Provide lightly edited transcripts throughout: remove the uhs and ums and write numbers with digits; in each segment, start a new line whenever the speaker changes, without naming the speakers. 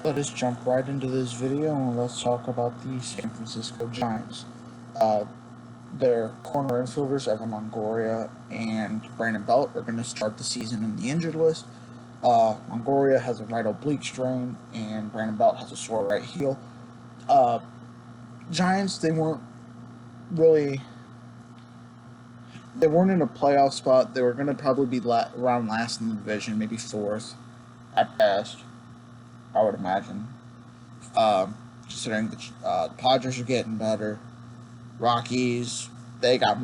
Let us jump right into this video and let's talk about the San Francisco Giants. Uh, their corner infielders, Evan Longoria and Brandon Belt, are going to start the season in the injured list. Longoria has a right oblique strain, and Brandon Belt has a sore right heel. Uh, Giants, really they weren't in a playoff spot. They were going to probably be around last in the division, maybe fourth at best, I would imagine. Considering the Padres are getting better, Rockies, they got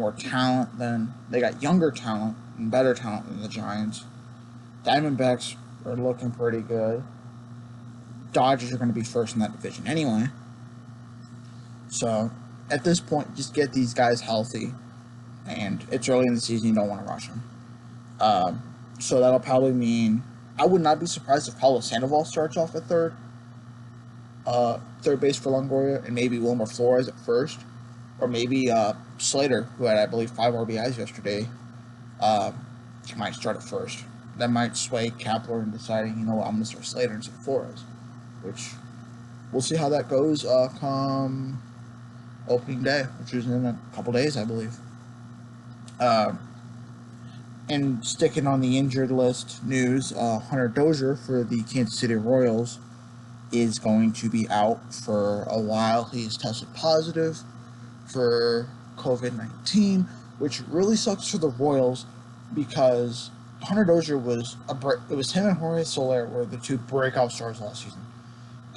younger talent and better talent than the Giants. Diamondbacks are looking pretty good. Dodgers are going to be first in that division anyway. So at this point, just get these guys healthy, and it's early in the season. You don't want to rush them. So that'll probably mean I would not be surprised if Paulo Sandoval starts off at third base for Longoria, and maybe Wilmer Flores at first, or maybe Slater, who had, I believe, 5 RBIs yesterday, might start at first. That might sway Kapler in deciding, I'm going to start Slater instead of Flores, which we'll see how that goes come opening day, which is in a couple days, I believe. And sticking on the injured list news, Hunter Dozier for the Kansas City Royals is going to be out for a while. He's tested positive for COVID-19, which really sucks for the Royals because Hunter Dozier it was him and Jorge Soler were the two breakout stars last season.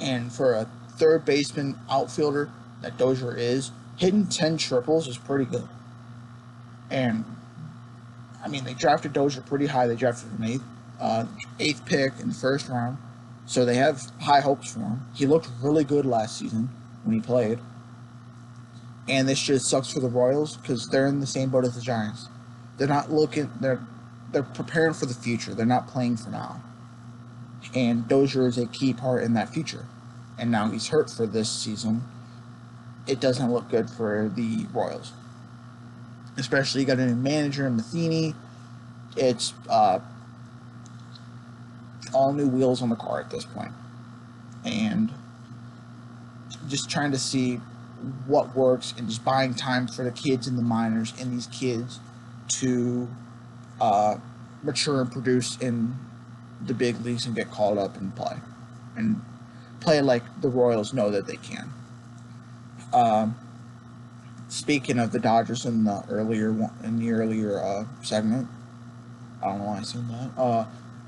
And for a third baseman outfielder that Dozier is, hitting 10 triples is pretty good. And they drafted Dozier pretty high. They drafted him eighth pick in the first round. So they have high hopes for him. He looked really good last season when he played. And this just sucks for the Royals because they're in the same boat as the Giants. They're not looking. They're preparing for the future. They're not playing for now. And Dozier is a key part in that future. And now he's hurt for this season. It doesn't look good for the Royals. Especially you got a new manager in Matheny. It's all new wheels on the car at this point. And just trying to see what works and just buying time for the kids in the minors and these kids to mature and produce in the big leagues and get called up and play like the Royals know that they can. Speaking of the Dodgers in the earlier segment, I don't know why I said that.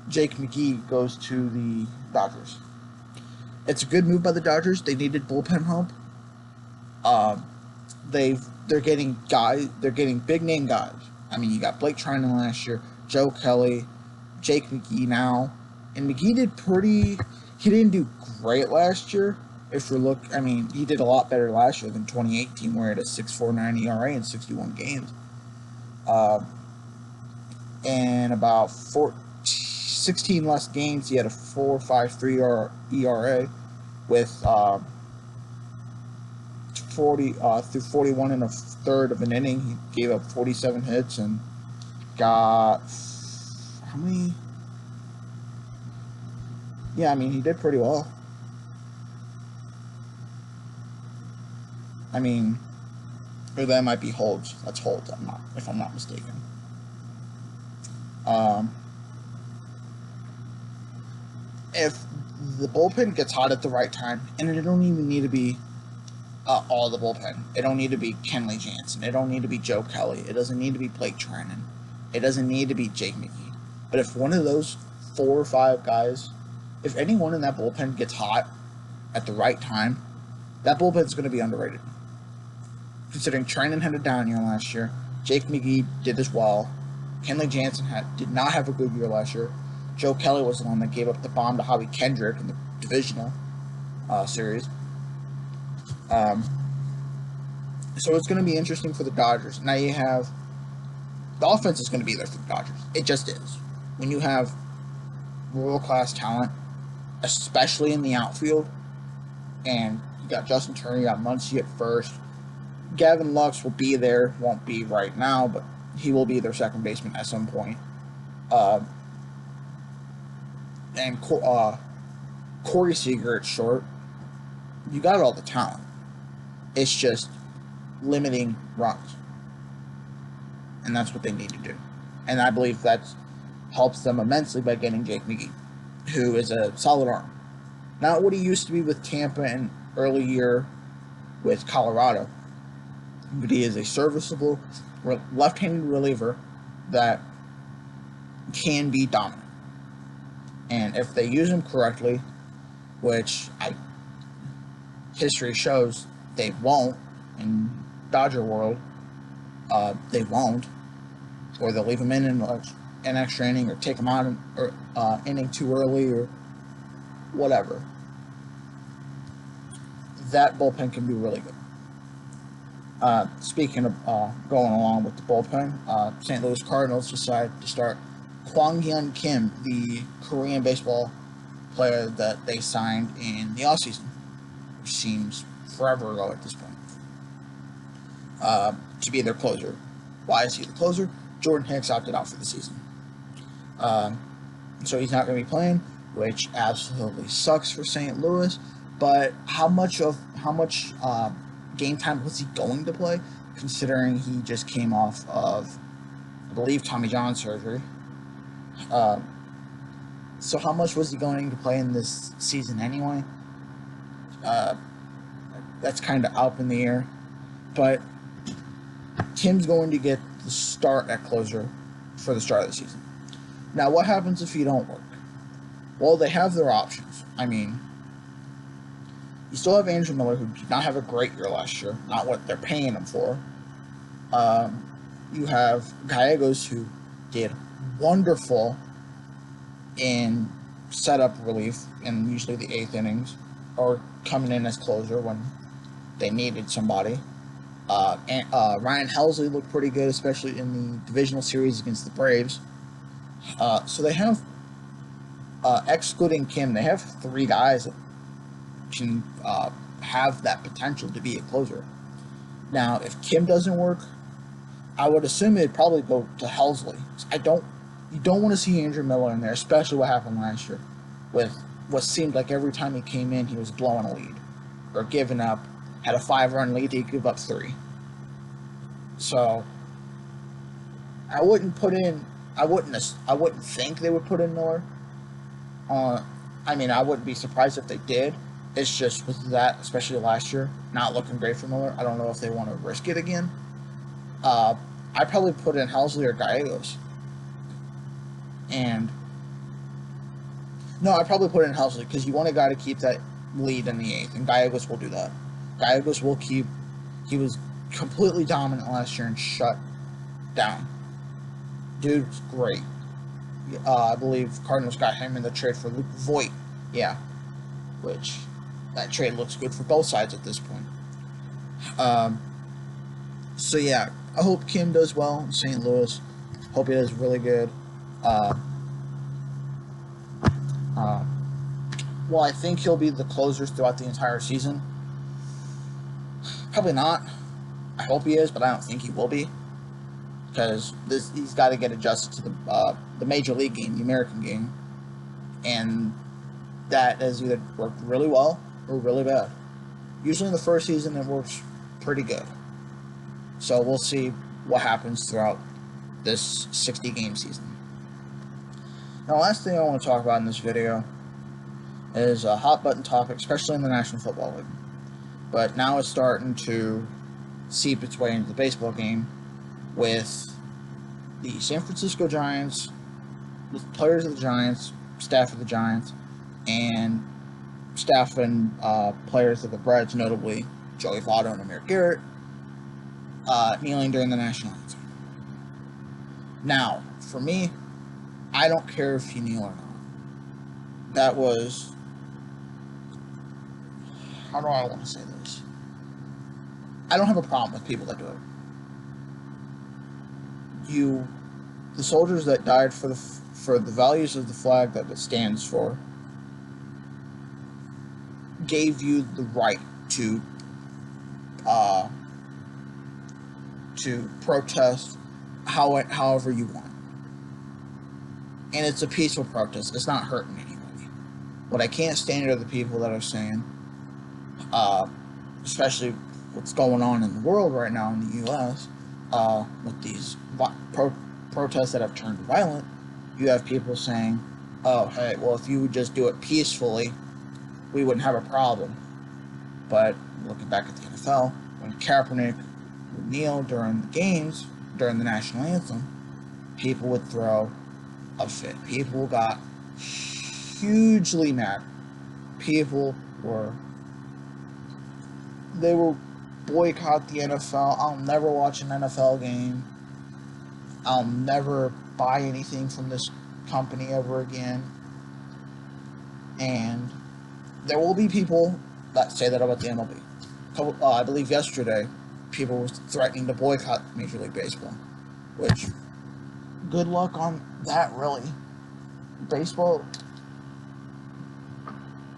Jake McGee goes to the Dodgers. It's a good move by the Dodgers. They needed bullpen help. They're getting guys. They're getting big name guys. You got Blake Trinan last year, Joe Kelly, Jake McGee now, and McGee He didn't do great last year. If you look, he did a lot better last year than 2018, where he had a 6.49 ERA in 61 games. And about 16 less games, he had a 4.53 ERA with 40 through 41 and a third of an inning. He gave up 47 hits and got how many? Yeah, he did pretty well. Or that might be holds. That's holds. If I'm not mistaken. If the bullpen gets hot at the right time, and it don't even need to be all the bullpen. It don't need to be Kenley Jansen. It don't need to be Joe Kelly. It doesn't need to be Blake Trinan. It doesn't need to be Jake McGee. But if one of those 4 or 5 guys, if anyone in that bullpen gets hot at the right time, that bullpen's going to be underrated. Considering Trinan had a down year last year, Jake McGee did as well. Kenley Jansen did not have a good year last year. Joe Kelly was the one that gave up the bomb to Howie Kendrick in the divisional series. So it's going to be interesting for the Dodgers. Now you have the offense is going to be there for the Dodgers. It just is. When you have world-class talent, especially in the outfield, and you got Justin Turner, you got Muncy at first. Gavin Lux will be there. Won't be right now, but he will be their second baseman at some point. And Corey Seager at short, you got all the talent. It's just limiting runs. And that's what they need to do. And I believe that helps them immensely by getting Jake McGee, who is a solid arm. Not what he used to be with Tampa and early year with Colorado, but he is a serviceable left-handed reliever that can be dominant. And if they use him correctly, which history shows they won't in Dodger world, they won't, or they'll leave him in an extra inning, or take him out or inning too early, or whatever. That bullpen can be really good. Speaking of going along with the bullpen, St. Louis Cardinals decided to start Kwang-Hyun Kim, the Korean baseball player that they signed in the offseason, which seems forever ago at this point, to be their closer. Why is he the closer? Jordan Hicks opted out for the season. So he's not going to be playing, which absolutely sucks for St. Louis. But how much game time was he going to play, considering he just came off of, I believe, Tommy John surgery? So how much was he going to play in this season anyway? That's kind of up in the air. But Kim's going to get the start at closer for the start of the season. Now, what happens if he don't work? Well, they have their options. I mean, you still have Andrew Miller, who did not have a great year last year, not what they're paying him for. You have Gallegos, who did wonderful in setup relief in usually the 8th innings, or coming in as closer when they needed somebody. And Ryan Helsley looked pretty good, especially in the divisional series against the Braves. So they have, excluding Kim, they have 3 guys that can have that potential to be a closer. Now, if Kim doesn't work, I would assume it'd probably go to Helsley. You don't want to see Andrew Miller in there, especially what happened last year, with what seemed like every time he came in, he was blowing a lead or giving up. Had a 5-run lead, he'd give up 3. So I wouldn't think they would put in Miller. I mean, I wouldn't be surprised if they did. It's just with that, especially last year, not looking great for Miller. I don't know if they want to risk it again. I'd probably put in Helsley or Gallegos. I'd probably put in Helsley, because you want a guy to keep that lead in the 8th, and Gallegos will do that. Gallegos will keep. He was completely dominant last year and shut down. Dude's great. I believe Cardinals got him in the trade for Luke Voit. Yeah. Which, that trade looks good for both sides at this point. So yeah, I hope Kim does well in St. Louis. Hope he does really good. Well, I think he'll be the closers throughout the entire season. Probably not. I hope he is, but I don't think he will be, because he's got to get adjusted to the major league game, the American game, and that has either worked really well or really bad. Usually in the first season, it works pretty good. So we'll see what happens throughout this 60-game season. Now, last thing I want to talk about in this video is a hot-button topic, especially in the National Football League. But now it's starting to seep its way into the baseball game with the San Francisco Giants, with players of the Giants, staff of the Giants, and staff and players of the Reds, notably Joey Votto and Amir Garrett, kneeling during the national anthem. Now, for me, I don't care if you kneel or not. That was... How do I want to say this? I don't have a problem with people that do it. The soldiers that died for the values of the flag that it stands for, gave you the right to protest however you want. And it's a peaceful protest. It's not hurting anybody. What I can't stand are the people that are saying, especially what's going on in the world right now in the U.S., with these protests that have turned violent. You have people saying, oh, hey, well, if you would just do it peacefully, we wouldn't have a problem. But looking back at the NFL, when Kaepernick would kneel during the games, during the national anthem, people would throw a fit. People got hugely mad. People were boycott the NFL. I'll never watch an NFL game. I'll never buy anything from this company ever again. And there will be people that say that about the MLB. I believe yesterday, people were threatening to boycott Major League Baseball. Which, good luck on that, really.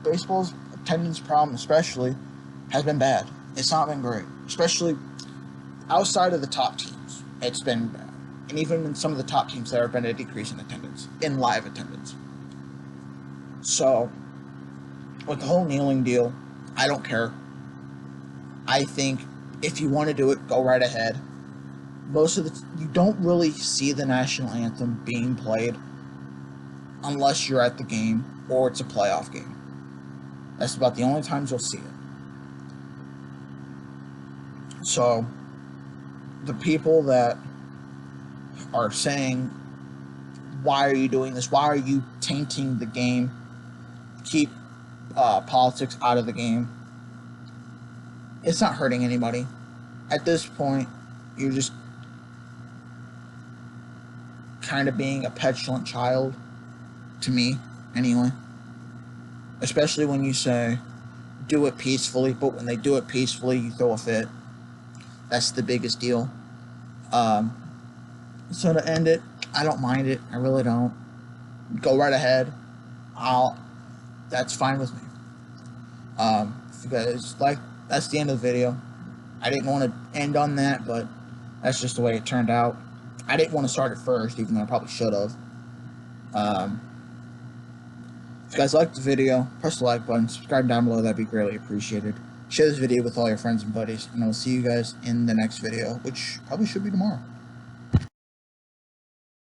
Baseball's attendance problem, especially, has been bad. It's not been great. Especially outside of the top teams. It's been bad. And even in some of the top teams, there have been a decrease in attendance. In live attendance. So, with the whole kneeling deal, I don't care. I think if you want to do it, go right ahead. You don't really see the national anthem being played unless you're at the game or it's a playoff game. That's about the only times you'll see it. So, the people that are saying, why are you doing this? Why are you tainting the game? Keep politics out of the game. It's not hurting anybody. At this point, you're just kind of being a petulant child, to me, anyway. Especially when you say, do it peacefully, but when they do it peacefully, you throw a fit. That's the biggest deal. So to end it, I don't mind it. I really don't. Go right ahead. That's fine with me. If you guys like, that's the end of the video. I didn't want to end on that, but that's just the way it turned out. I didn't want to start it first, even though I probably should have. If you guys liked the video, press the like button, subscribe down below, that'd be greatly appreciated. Share this video with all your friends and buddies, and I'll see you guys in the next video, which probably should be tomorrow.